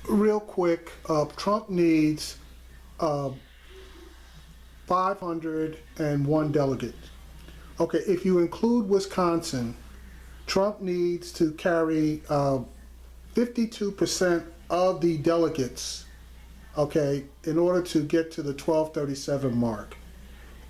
Real quick, Trump needs 501 delegates. Okay, if you include Wisconsin, Trump needs to carry 52% of the delegates, okay, in order to get to the 1237 mark.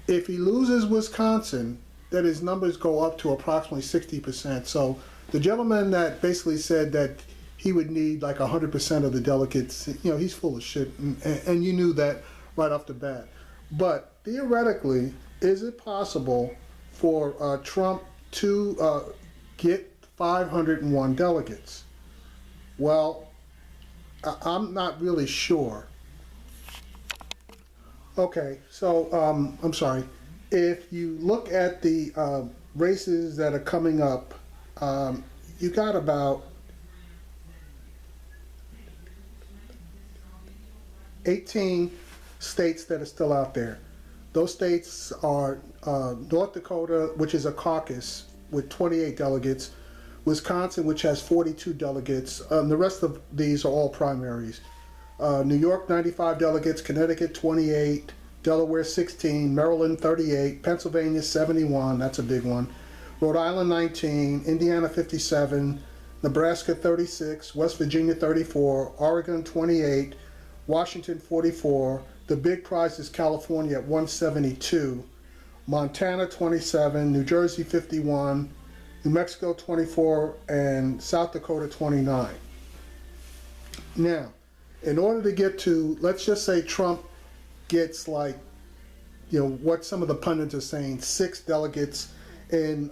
If he loses Wisconsin, then his numbers go up to approximately 60%. So the gentleman that basically said that he would need like 100% of the delegates, he's full of shit, and you knew that right off the bat. But theoretically, is it possible for Trump to get 501 delegates? Well, I'm not really sure. Okay, so I'm sorry. If you look at the races that are coming up, you got about 18 states that are still out there. Those states are North Dakota, which is a caucus with 28 delegates, Wisconsin, which has 42 delegates. The rest of these are all primaries. New York, 95 delegates, Connecticut, 28, Delaware, 16, Maryland, 38, Pennsylvania, 71, that's a big one, Rhode Island, 19, Indiana, 57, Nebraska, 36, West Virginia, 34, Oregon, 28, Washington, 44. The big prize is California at 172, Montana, 27, New Jersey, 51, New Mexico, 24, and South Dakota, 29. Now, in order to get to, let's just say Trump gets like, what some of the pundits are saying, 6 delegates in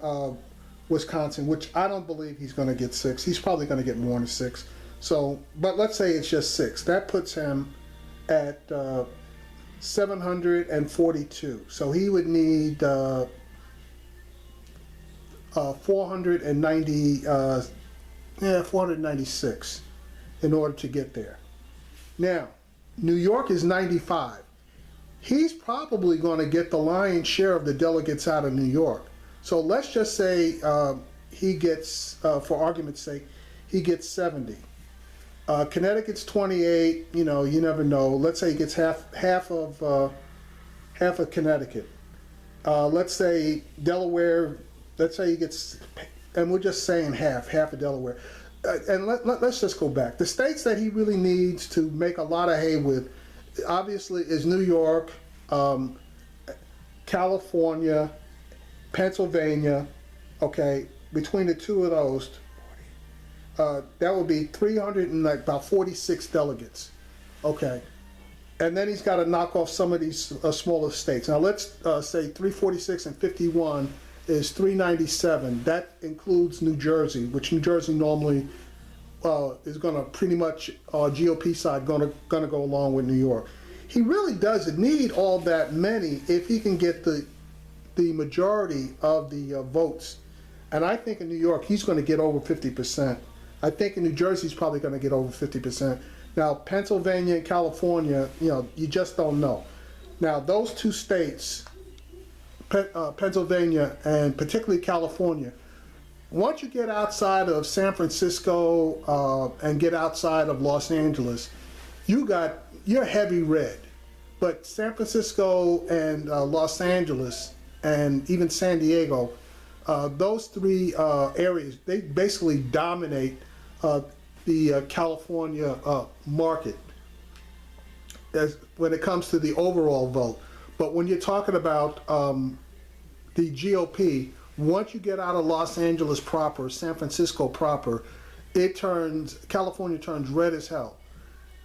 Wisconsin, which I don't believe he's going to get 6. He's probably going to get more than 6. So, but let's say it's just 6. That puts him at 742. So he would need 496 in order to get there. Now, New York is 95. He's probably going to get the lion's share of the delegates out of New York. So let's just say he gets, for argument's sake, he gets 70. Connecticut's 28. You never know. Let's say he gets half of Connecticut. Let's say Delaware. Let's say he gets, and we're just saying half of Delaware. And let's just go back. The states that he really needs to make a lot of hay with, obviously, is New York, California, Pennsylvania. Okay, between the two of those, that would be 300 and like about 46 delegates. Okay, and then he's got to knock off some of these smaller states. Now let's say 346 and 51 is 397. That includes New Jersey, which New Jersey normally is going to pretty much GOP side going to go along with New York. He really doesn't need all that many if he can get the majority of the votes. And I think in New York he's going to get over 50%. I think in New Jersey he's probably going to get over 50%. Now Pennsylvania and California, you just don't know. Now those two states, Pennsylvania and particularly California, once you get outside of San Francisco and get outside of Los Angeles, you're heavy red. But San Francisco and Los Angeles and even San Diego, those three areas, they basically dominate the California market when it comes to the overall vote. But when you're talking about the GOP, once you get out of Los Angeles proper, San Francisco proper, California turns red as hell.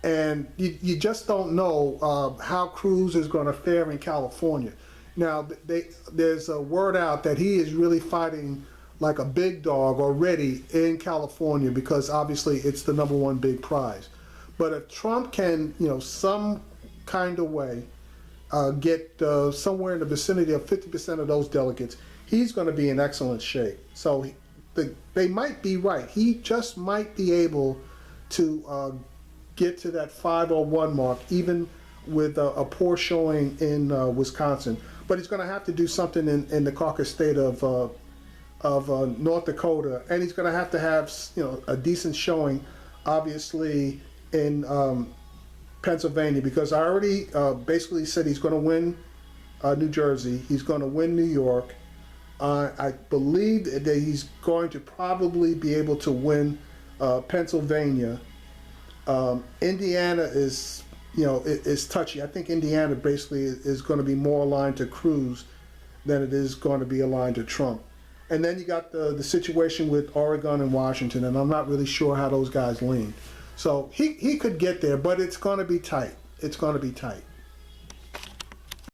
And you just don't know how Cruz is going to fare in California. Now, there's a word out that he is really fighting like a big dog already in California because obviously it's the #1 big prize. But if Trump can, some kind of way get somewhere in the vicinity of 50% of those delegates, he's going to be in excellent shape. So they might be right. He just might be able to get to that 501 mark, even with a poor showing in Wisconsin. But he's going to have to do something in the caucus state of North Dakota, and he's going to have a decent showing, obviously, in Pennsylvania, because I already basically said he's going to win New Jersey. He's going to win New York. I believe that he's going to probably be able to win Pennsylvania. Indiana is, is touchy. I think Indiana basically is going to be more aligned to Cruz than it is going to be aligned to Trump. And then you got the situation with Oregon and Washington, and I'm not really sure how those guys lean. So he could get there, but it's going to be tight. It's going to be tight.